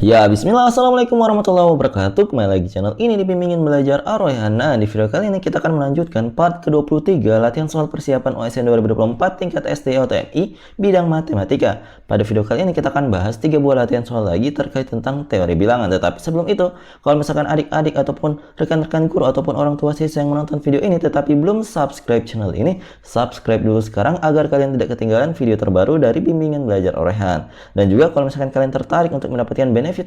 Ya, bismillah, assalamualaikum warahmatullahi wabarakatuh. Kembali lagi channel ini dibimbingin belajar Ar-Rayhan. Nah, di video kali ini kita akan melanjutkan part ke-23 latihan soal persiapan OSN 2024 tingkat SD atau MI bidang matematika. Pada video kali ini kita akan bahas 3 buah latihan soal lagi terkait tentang teori bilangan. Tetapi sebelum itu, kalau misalkan adik-adik ataupun rekan-rekan guru ataupun orang tua siswa yang menonton video ini tetapi belum subscribe channel ini, subscribe dulu sekarang agar kalian tidak ketinggalan video terbaru dari bimbingan belajar Ar-Rayhan. Dan juga kalau misalkan kalian tertarik untuk mendapatkan benefit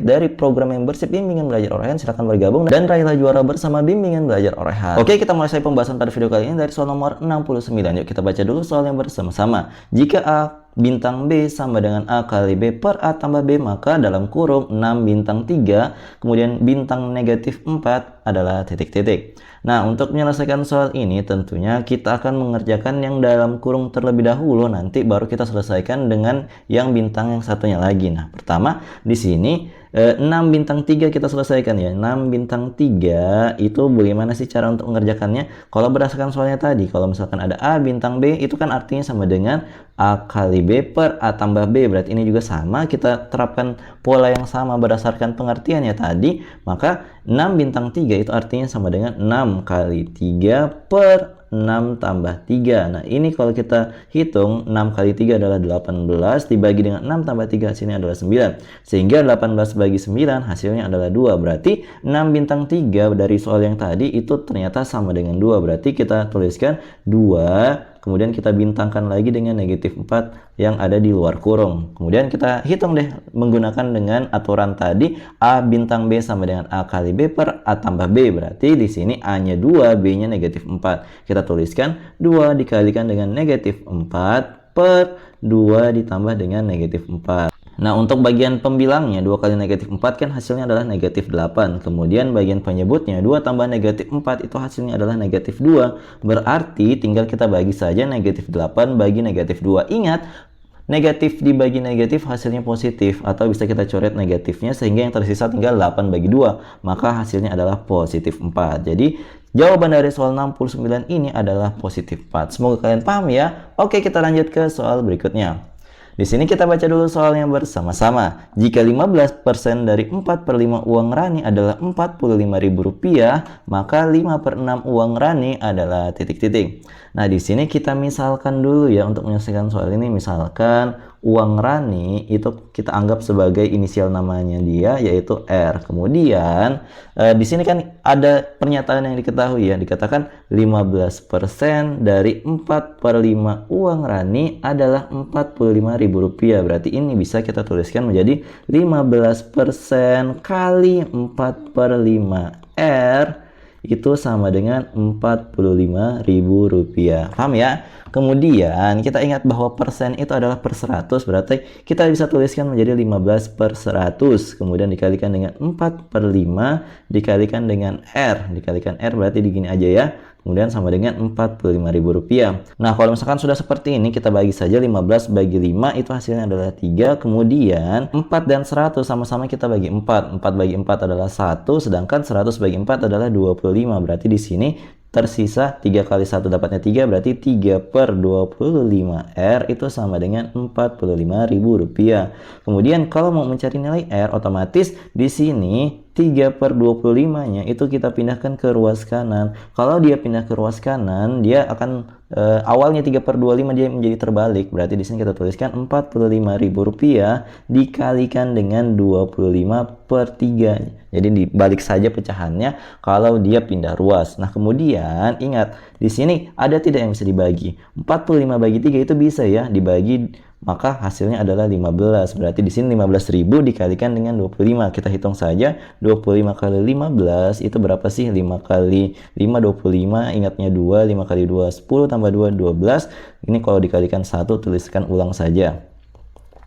dari program membership bimbingan belajar Ar-Rayhan, silahkan bergabung dan raihlah juara bersama bimbingan belajar Ar-Rayhan. Oke, kita mulai pembahasan pada video kali ini dari soal nomor 69. Yuk kita baca dulu soal yang bersama-sama. Jika A bintang B sama dengan A kali B per A tambah B, maka dalam kurung 6 bintang 3 kemudian bintang negatif 4 adalah titik-titik. Nah, untuk menyelesaikan soal ini tentunya kita akan mengerjakan yang dalam kurung terlebih dahulu, nanti baru kita selesaikan dengan yang bintang yang satunya lagi. Nah, pertama di sini 6 bintang 3 kita selesaikan ya. 6 bintang 3 itu bagaimana sih cara untuk mengerjakannya? Kalau berdasarkan soalnya tadi, kalau misalkan ada A bintang B, itu kan artinya sama dengan A kali B per A tambah B. Berarti ini juga sama, kita terapkan pola yang sama berdasarkan pengertiannya tadi. Maka 6 bintang 3 itu artinya sama dengan 6 kali 3 per 6 tambah 3. Nah, ini kalau kita hitung 6 kali 3 adalah 18 dibagi dengan 6 tambah 3 hasilnya adalah 9. Sehingga 18 bagi 9 hasilnya adalah 2. Berarti 6 bintang 3 dari soal yang tadi itu ternyata sama dengan 2. Berarti kita tuliskan 2, kemudian kita bintangkan lagi dengan negatif 4 yang ada di luar kurung. Kemudian kita hitung deh menggunakan dengan aturan tadi, A bintang B sama dengan A kali B per A tambah B. Berarti di sini A-nya 2, B-nya negatif 4. Kita tuliskan 2 dikalikan dengan negatif 4 per 2 ditambah dengan negatif 4. Nah, untuk bagian pembilangnya 2 kali negatif 4 kan hasilnya adalah negatif 8. Kemudian bagian penyebutnya 2 tambah negatif 4 itu hasilnya adalah negatif 2. Berarti tinggal kita bagi saja negatif 8 bagi negatif 2. Ingat, negatif dibagi negatif hasilnya positif, atau bisa kita coret negatifnya sehingga yang tersisa tinggal 8 bagi 2. Maka hasilnya adalah positif 4. Jadi jawaban dari soal 69 ini adalah positif 4. Semoga kalian paham ya. Oke, kita lanjut ke soal berikutnya. Di sini kita baca dulu soalnya bersama-sama. Jika 15% dari 4/5 uang Rani adalah Rp45.000, maka 5/6 uang Rani adalah titik-titik. Nah, di sini kita misalkan dulu ya untuk menyelesaikan soal ini. Misalkan uang Rani itu kita anggap sebagai inisial namanya dia, yaitu R. Kemudian di sini kan ada pernyataan yang diketahui ya, dikatakan 15% dari 4/5 uang Rani adalah Rp45.000. Berarti ini bisa kita tuliskan menjadi 15% kali 4/5 R itu sama dengan Rp45.000. Paham ya? Kemudian kita ingat bahwa persen itu adalah per 100, berarti kita bisa tuliskan menjadi 15/100. Kemudian dikalikan dengan 4/5 dikalikan dengan R. Dikalikan R berarti digini aja ya. Kemudian sama dengan Rp45.000. Nah, kalau misalkan sudah seperti ini, kita bagi saja 15 bagi 5, itu hasilnya adalah 3. Kemudian 4 dan 100 sama-sama kita bagi 4. 4 bagi 4 adalah 1, sedangkan 100 bagi 4 adalah 25. Berarti di sini tersisa 3 kali 1 dapatnya 3, berarti 3/25 R itu sama dengan Rp45.000. Kemudian kalau mau mencari nilai R, otomatis di sini 3/25-nya itu kita pindahkan ke ruas kanan. Kalau dia pindah ke ruas kanan, dia akan awalnya 3/25 dia menjadi terbalik. Berarti di sini kita tuliskan Rp45.000 dikalikan dengan 25/3. Jadi dibalik saja pecahannya kalau dia pindah ruas. Nah, kemudian ingat di sini ada tidak yang bisa dibagi. 45 bagi 3 itu bisa ya dibagi, maka hasilnya adalah 15. Berarti di sini 15.000 dikalikan dengan 25. Kita hitung saja 25 kali 15 itu berapa sih? 5 kali 5 25, ingatnya 2, 5 kali 2 10 tambah 2 12. Ini kalau dikalikan 1 tuliskan ulang saja.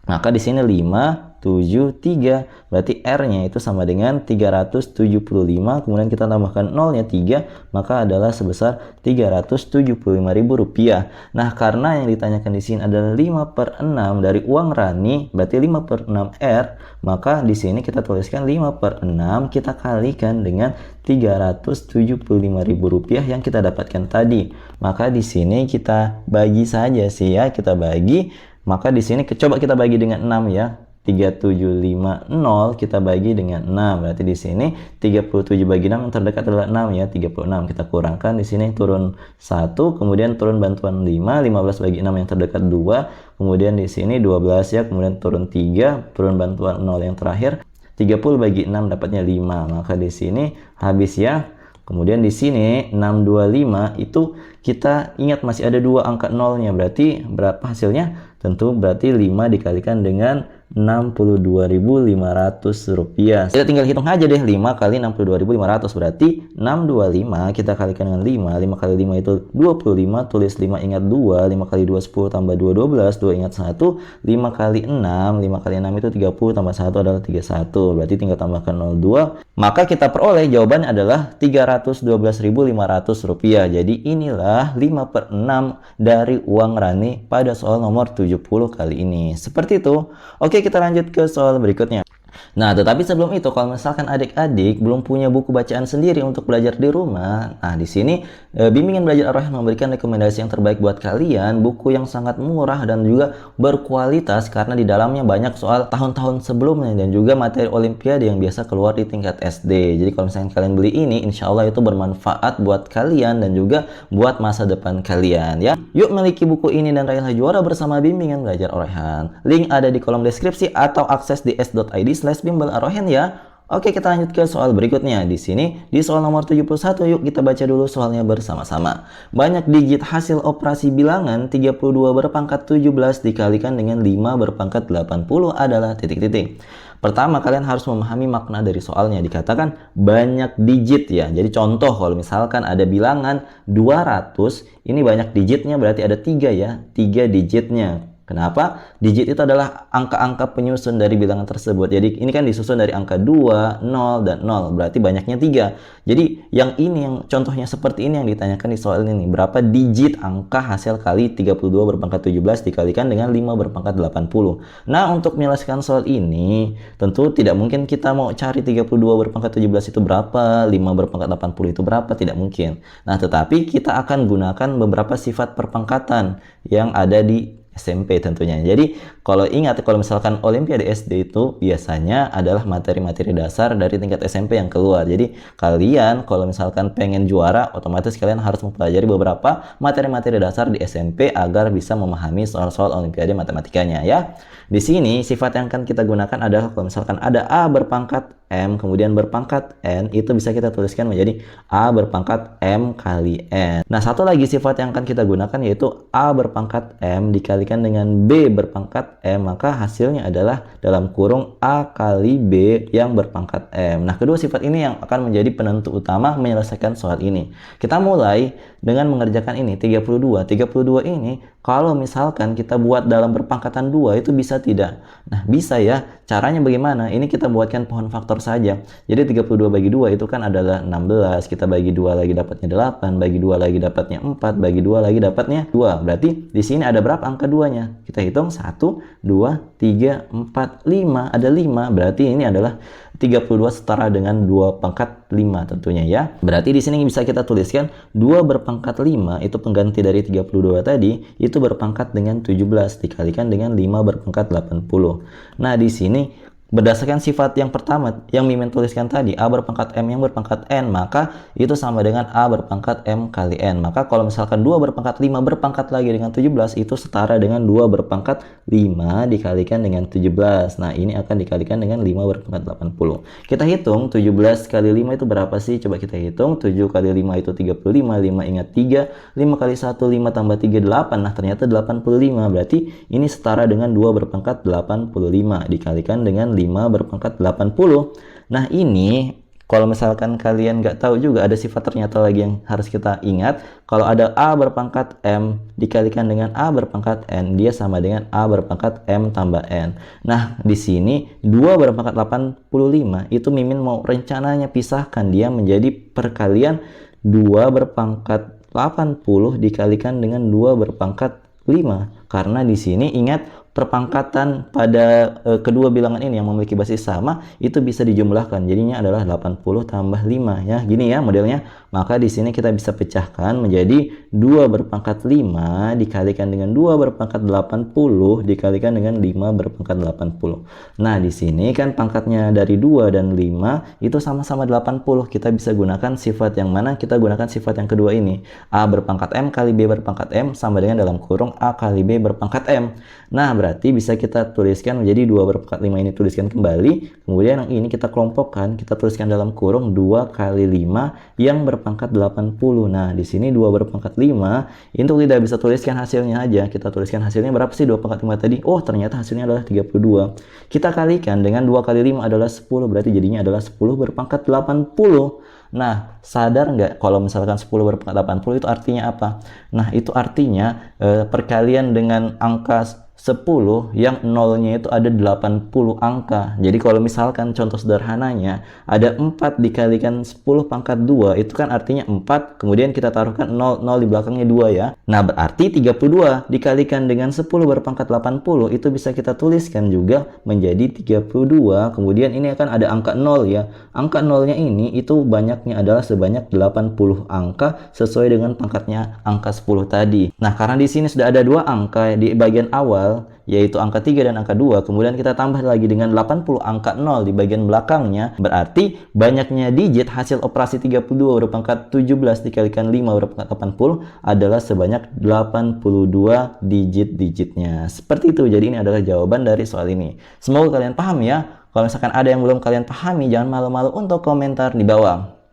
Maka di sini 5 7 3, berarti R-nya itu sama dengan 375, kemudian kita tambahkan nolnya 3, maka adalah sebesar Rp375.000. Nah, karena yang ditanyakan di sini adalah 5/6 dari uang Rani, berarti 5/6 R, maka di sini kita tuliskan 5/6 kita kalikan dengan Rp375.000 yang kita dapatkan tadi. Maka di sini kita bagi saja sih ya, kita bagi. Maka di sini coba kita bagi dengan 6 ya. 3750 kita bagi dengan 6. Berarti di sini 37 bagi 6 yang terdekat adalah 6 ya, 36. Kita kurangkan di sini turun 1, kemudian turun bantuan 5, 15 bagi 6 yang terdekat 2, kemudian di sini 12 ya, kemudian turun 3, turun bantuan 0 yang terakhir 30 bagi 6 dapatnya 5. Maka di sini habis ya. Kemudian di sini 625 itu kita ingat masih ada 2 angka nolnya. Berarti berapa hasilnya? Tentu berarti 5 dikalikan dengan Rp62.500. Kita tinggal hitung aja deh, 5 kali 62.500 berarti 625 kita kalikan dengan 5. 5 kali 5 itu 25, tulis 5 ingat 2, 5 kali 2 10 tambah 2 12, 2 ingat 1, 5 kali 6, 5 kali 6 itu 30 tambah 1 adalah 31. Berarti tinggal tambahkan 02. Maka kita peroleh jawabannya adalah Rp312.500. Jadi inilah 5/6 dari uang Rani pada soal nomor 70 kali ini. Seperti itu. Oke, kita lanjut ke soal berikutnya. Nah, tetapi sebelum itu, kalau misalkan adik-adik belum punya buku bacaan sendiri untuk belajar di rumah, nah di sini Bimbingan Belajar Ar-Rayhan memberikan rekomendasi yang terbaik buat kalian, buku yang sangat murah dan juga berkualitas karena di dalamnya banyak soal tahun-tahun sebelumnya dan juga materi olimpiade yang biasa keluar di tingkat SD. Jadi kalau misalkan kalian beli ini, insya Allah itu bermanfaat buat kalian dan juga buat masa depan kalian ya. Yuk miliki buku ini dan raihlah juara bersama Bimbingan Belajar Ar-Rayhan. Link ada di kolom deskripsi atau akses di s.id/bimbel Ar-Rayhan ya. Oke, kita lanjut ke soal berikutnya. Di sini, di soal nomor 71, yuk kita baca dulu soalnya bersama-sama. Banyak digit hasil operasi bilangan 32 berpangkat 17 dikalikan dengan 5 berpangkat 80 adalah titik-titik. Pertama, kalian harus memahami makna dari soalnya. Dikatakan banyak digit ya. Jadi contoh kalau misalkan ada bilangan 200, ini banyak digitnya berarti ada 3 ya. 3 digitnya. Kenapa? Digit itu adalah angka-angka penyusun dari bilangan tersebut. Jadi ini kan disusun dari angka 2, 0, dan 0. Berarti banyaknya 3. Jadi yang ini, yang contohnya seperti ini yang ditanyakan di soal ini. Berapa digit angka hasil kali 32 berpangkat 17 dikalikan dengan 5 berpangkat 80. Nah, untuk menyelesaikan soal ini, tentu tidak mungkin kita mau cari 32 berpangkat 17 itu berapa, 5 berpangkat 80 itu berapa, tidak mungkin. Nah, tetapi kita akan gunakan beberapa sifat perpangkatan yang ada di SMP tentunya. Jadi kalau ingat, kalau misalkan Olimpiade SD itu biasanya adalah materi-materi dasar dari tingkat SMP yang keluar. Jadi kalian kalau misalkan pengen juara, otomatis kalian harus mempelajari beberapa materi-materi dasar di SMP agar bisa memahami soal-soal Olimpiade matematikanya ya. Di sini sifat yang akan kita gunakan adalah kalau misalkan ada A berpangkat M kemudian berpangkat N, itu bisa kita tuliskan menjadi A berpangkat M kali N. Nah, satu lagi sifat yang akan kita gunakan yaitu A berpangkat M dikalikan dengan B berpangkat M, maka hasilnya adalah dalam kurung A kali B yang berpangkat M. Nah, kedua sifat ini yang akan menjadi penentu utama menyelesaikan soal ini. Kita mulai dengan mengerjakan ini, 32. 32 ini kalau misalkan kita buat dalam berpangkatan 2 itu bisa tidak? Nah, bisa ya. Caranya bagaimana? Ini kita buatkan pohon faktor saja. Jadi 32 bagi 2 itu kan adalah 16. Kita bagi 2 lagi dapatnya 8, bagi 2 lagi dapatnya 4, bagi 2 lagi dapatnya 2. Berarti di sini ada berapa angka 2-nya? Kita hitung 1, 2, 3, 4, 5. Ada 5. Berarti ini adalah 32 setara dengan 2 pangkat 5 tentunya ya. Berarti di sini bisa kita tuliskan 2 berpangkat 5 itu pengganti dari 32 tadi, itu berpangkat dengan 17 dikalikan dengan 5 berpangkat 80. Nah, di sini berdasarkan sifat yang pertama yang Mimin tuliskan tadi, A berpangkat M yang berpangkat N, maka itu sama dengan A berpangkat M kali N. Maka kalau misalkan 2 berpangkat 5 berpangkat lagi dengan 17, itu setara dengan 2 berpangkat 5 dikalikan dengan 17. Nah, ini akan dikalikan dengan 5 berpangkat 80. Kita hitung 17 kali 5 itu berapa sih? Coba kita hitung. 7 kali 5 itu 35, 5 ingat 3, 5 kali 1, 5 tambah 3, 8. Nah, ternyata 85. Berarti ini setara dengan 2 berpangkat 85 dikalikan dengan 5 berpangkat 80. Nah, ini kalau misalkan kalian nggak tahu juga, ada sifat ternyata lagi yang harus kita ingat. Kalau ada A berpangkat M dikalikan dengan A berpangkat N, dia sama dengan A berpangkat M tambah N. Nah, di sini 2 berpangkat 85 itu Mimin mau rencananya pisahkan dia menjadi perkalian 2 berpangkat 80 dikalikan dengan 2 berpangkat 5. Karena di sini ingat perpangkatan pada kedua bilangan ini yang memiliki basis sama itu bisa dijumlahkan. Jadinya adalah 80 tambah 5 ya. Gini ya modelnya. Maka di sini kita bisa pecahkan menjadi 2 berpangkat 5 dikalikan dengan 2 berpangkat 80 dikalikan dengan 5 berpangkat 80. Nah, di sini kan pangkatnya dari 2 dan 5 itu sama-sama 80. Kita bisa gunakan sifat yang mana? Kita gunakan sifat yang kedua ini. A berpangkat M kali B berpangkat M sama dengan dalam kurung A kali B berpangkat M. Nah, berarti bisa kita tuliskan menjadi 2 berpangkat 5 ini tuliskan kembali. Kemudian yang ini kita kelompokkan, kita tuliskan dalam kurung 2 kali 5 yang berpangkat 80. Nah, di sini 2 berpangkat 5. Untuk tidak bisa tuliskan hasilnya aja, kita tuliskan hasilnya berapa sih 2 pangkat 5 tadi? Oh, ternyata hasilnya adalah 32. Kita kalikan dengan 2 kali 5 adalah 10, berarti jadinya adalah 10 berpangkat 80. Nah, sadar nggak kalau misalkan 10 berpangkat 80 itu artinya apa? Nah, itu artinya perkalian dengan angka 10 yang nolnya itu ada 80 angka. Jadi kalau misalkan contoh sederhananya ada 4 dikalikan 10 pangkat 2 itu kan artinya 4, kemudian kita taruhkan 0 di belakangnya 2 ya. Nah, berarti 32 dikalikan dengan 10 berpangkat 80 itu bisa kita tuliskan juga menjadi 32. Kemudian ini akan ada angka 0 ya. Angka 0-nya ini itu banyaknya adalah sebanyak 80 angka sesuai dengan pangkatnya angka 10 tadi. Nah, karena di sini sudah ada 2 angka di bagian awal yaitu angka 3 dan angka 2, kemudian kita tambah lagi dengan 80 angka 0 di bagian belakangnya, berarti banyaknya digit hasil operasi 32 berpangkat 17 dikalikan 5 berpangkat 80 adalah sebanyak 82 digit-digitnya. Seperti itu, jadi ini adalah jawaban dari soal ini. Semoga kalian paham ya. Kalau misalkan ada yang belum kalian pahami, jangan malu-malu untuk komentar di bawah.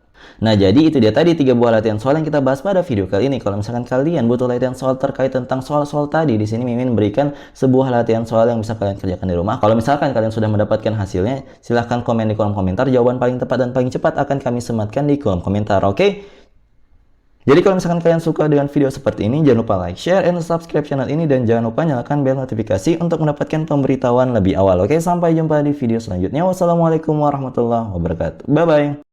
Nah, jadi itu dia tadi 3 buah latihan soal yang kita bahas pada video kali ini. Kalau misalkan kalian butuh latihan soal terkait tentang soal-soal tadi, di sini Mimin berikan sebuah latihan soal yang bisa kalian kerjakan di rumah. Kalau misalkan kalian sudah mendapatkan hasilnya, silahkan komen di kolom komentar. Jawaban paling tepat dan paling cepat akan kami sematkan di kolom komentar, oke? Jadi kalau misalkan kalian suka dengan video seperti ini, jangan lupa like, share, and subscribe channel ini. Dan jangan lupa nyalakan bel notifikasi untuk mendapatkan pemberitahuan lebih awal, oke? Sampai jumpa di video selanjutnya. Wassalamualaikum warahmatullahi wabarakatuh. Bye-bye.